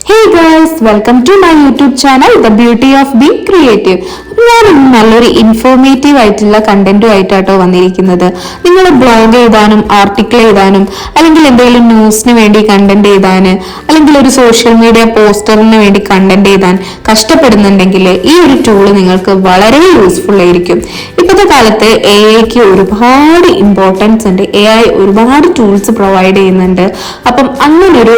Hey guys, welcome to my YouTube channel, The Beauty of Being Creative. ഞാൻ നല്ലൊരു informative ആയിട്ടുള്ള കണ്ടന്റുമായിട്ടാട്ടോ വന്നിരിക്കുന്നത്. നിങ്ങൾ ബ്ലോഗ് എഴുതാനും ആർട്ടിക്കിൾ എഴുതാനും അല്ലെങ്കിൽ എന്തെങ്കിലും ന്യൂസിന് വേണ്ടി കണ്ടന്റ് എഴുതാൻ അല്ലെങ്കിൽ ഒരു സോഷ്യൽ മീഡിയ പോസ്റ്ററിന് വേണ്ടി കണ്ടന്റ് എഴുതാൻ കഷ്ടപ്പെടുന്നുണ്ടെങ്കിൽ ഈ ഒരു ടൂള് നിങ്ങൾക്ക് വളരെ യൂസ്ഫുൾ ആയിരിക്കും. ഇപ്പോഴത്തെ കാലത്ത് AI ഒരുപാട് ഇമ്പോർട്ടൻസ് ഉണ്ട്. AI ഒരുപാട് ടൂൾസ് പ്രൊവൈഡ് ചെയ്യുന്നുണ്ട്. അപ്പം അങ്ങനൊരു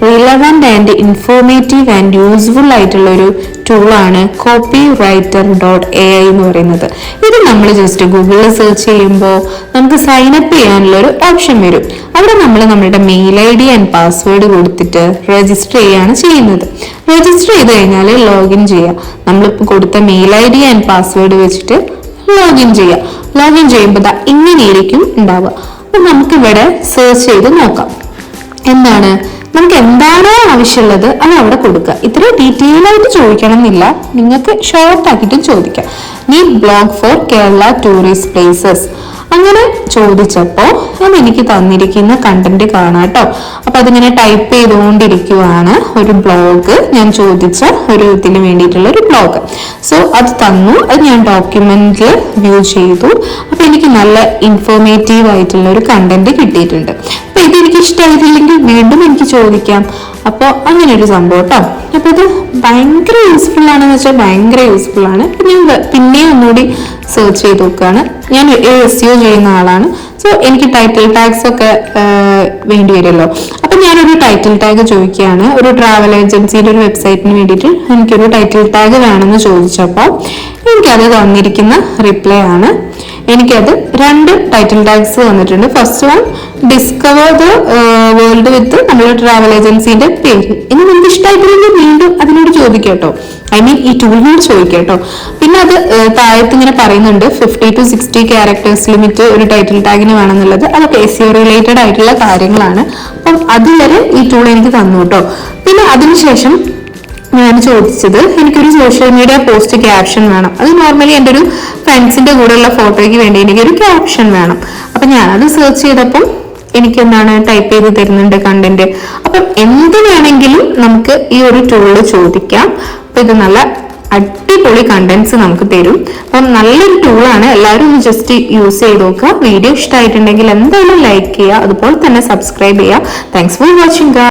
relevant and informative and useful ആയിട്ടുള്ള ഒരു ടൂളാണ് copywriter.ai എന്ന് പറയുന്നത്. ഇത് നമ്മൾ ജസ്റ്റ് ഗൂഗിളിൽ സെർച്ച് ചെയ്യുമ്പോൾ നമുക്ക് സൈൻ അപ്പ് ചെയ്യാനുള്ള ഒരു ഓപ്ഷൻ വരും. അവിടെ നമ്മൾ നമ്മുടെ മെയിൽ ID ആൻഡ് പാസ്വേഡ് കൊടുത്തിട്ട് രജിസ്റ്റർ ചെയ്യാണ് ചെയ്യുന്നത്. രജിസ്റ്റർ ചെയ്ത് കഴിഞ്ഞാൽ ലോഗിൻ ചെയ്യാം. നമ്മളിപ്പോൾ കൊടുത്ത മെയിൽ ID ആൻഡ് പാസ്വേഡ് വെച്ചിട്ട് ലോഗിൻ ചെയ്യാം. ലോഗിൻ ചെയ്യുമ്പോൾ ഇങ്ങനെയായിരിക്കും ഉണ്ടാവുക. അപ്പൊ നമുക്കിവിടെ സെർച്ച് ചെയ്ത് നോക്കാം. എന്താണ് നമുക്ക് എന്താണോ ആവശ്യമുള്ളത് അത് അവിടെ കൊടുക്കുക. ഇത്ര ഡീറ്റെയിൽ ആയിട്ട് ചോദിക്കണം എന്നില്ല, നിങ്ങൾക്ക് ഷോർട്ട് ആക്കിയിട്ടും ചോദിക്കാം. Need blog for Kerala tourist places അങ്ങനെ ചോദിച്ചപ്പോൾ അത് എനിക്ക് തന്നിരിക്കുന്ന കണ്ടന്റ് കാണാട്ടോ. അപ്പൊ അതിങ്ങനെ ടൈപ്പ് ചെയ്തുകൊണ്ടിരിക്കുവാണ്. ഒരു ബ്ലോഗ് ഞാൻ ചോദിച്ച ഒരു ഇതിന് വേണ്ടിയിട്ടുള്ള ഒരു ബ്ലോഗ്. സോ അത് തന്നു. അത് ഞാൻ ഡോക്യുമെന്റിൽ വ്യൂ ചെയ്തു. അപ്പൊ എനിക്ക് നല്ല ഇൻഫോർമേറ്റീവ് ആയിട്ടുള്ള ഒരു കണ്ടന്റ് കിട്ടിയിട്ടുണ്ട്. അപ്പൊ ഇതെനിക്ക് ഇഷ്ടമായിട്ടില്ലെങ്കിൽ വീണ്ടും എനിക്ക് ചോദിക്കാം. അപ്പോൾ അങ്ങനെ ഒരു സംഭവം കേട്ടോ. അപ്പൊ ഇത് ഭയങ്കര യൂസ്ഫുൾ ആണെന്ന് വെച്ചാൽ ഭയങ്കര യൂസ്ഫുൾ ആണ്. ഞാൻ പിന്നെയും ഒന്നുകൂടി സെർച്ച് ചെയ്ത് നോക്കുകയാണ്. ഞാൻ SEO ചെയ്യുന്ന ആളാണ്. സോ എനിക്ക് ടൈറ്റിൽ ടാഗ്സ് ഒക്കെ വേണ്ടി വരുമല്ലോ. അപ്പൊ ഞാനൊരു ടൈറ്റിൽ ടാഗ് ചോദിക്കുകയാണ്. ഒരു ട്രാവൽ ഏജൻസിയുടെ ഒരു വെബ്സൈറ്റിന് വേണ്ടിയിട്ട് എനിക്കൊരു ടൈറ്റിൽ ടാഗ് വേണമെന്ന് ചോദിച്ചപ്പോൾ എനിക്കത് തന്നിരിക്കുന്ന റിപ്ലൈ ആണ്. എനിക്കത് 2 ടൈറ്റിൽ ടാഗ്സ് തന്നിട്ടുണ്ട്. First one discover the world with നമ്മുടെ ട്രാവൽ ഏജൻസിന്റെ പേര്. ഇനി നിങ്ങൾക്ക് ഇഷ്ടമായിട്ടില്ലെങ്കിൽ വീണ്ടും അതിനോട് ചോദിക്കട്ടോ. ഈ ടൂളിനോട് ചോദിക്കട്ടോ. പിന്നെ അത് താഴത്ത് ഇങ്ങനെ പറയുന്നുണ്ട് 50 to 60 ക്യാരക്ടേഴ്സ് ലിമിറ്റ് ഒരു ടൈറ്റിൽ ടാഗിന് വേണമെന്നുള്ളത്. അതൊക്കെ SEO റിലേറ്റഡ് ആയിട്ടുള്ള കാര്യങ്ങളാണ്. അപ്പം അതുവരെ ഈ ടൂൾ എനിക്ക് തന്നു കേട്ടോ. പിന്നെ അതിനുശേഷം ഞാൻ ചോദിച്ചത് എനിക്കൊരു സോഷ്യൽ മീഡിയ പോസ്റ്റ് ക്യാപ്ഷൻ വേണം. അത് നോർമലി എൻ്റെ ഒരു ഫ്രണ്ട്സിന്റെ കൂടെയുള്ള ഫോട്ടോയ്ക്ക് വേണ്ടി എനിക്കൊരു ക്യാപ്ഷൻ വേണം. അപ്പൊ ഞാനത് സെർച്ച് ചെയ്തപ്പം എനിക്ക് എന്താണ് ടൈപ്പ് ചെയ്ത് തരുന്നുണ്ട് കണ്ടന്റ്. അപ്പം എന്ത് വേണമെങ്കിലും നമുക്ക് ഈ ഒരു ടൂളിൽ ചോദിക്കാം. അപ്പൊ ഇത് നല്ല അടിപൊളി കണ്ടന്റ്സ് നമുക്ക് തരും. അപ്പം നല്ലൊരു ടൂളാണ്. എല്ലാവരും ഒന്ന് ജസ്റ്റ് യൂസ് ചെയ്ത് നോക്കുക. വീഡിയോ ഇഷ്ടമായിട്ടുണ്ടെങ്കിൽ എന്തായാലും ലൈക്ക് ചെയ്യുക, അതുപോലെ തന്നെ സബ്സ്ക്രൈബ് ചെയ്യുക. Thanks for watching.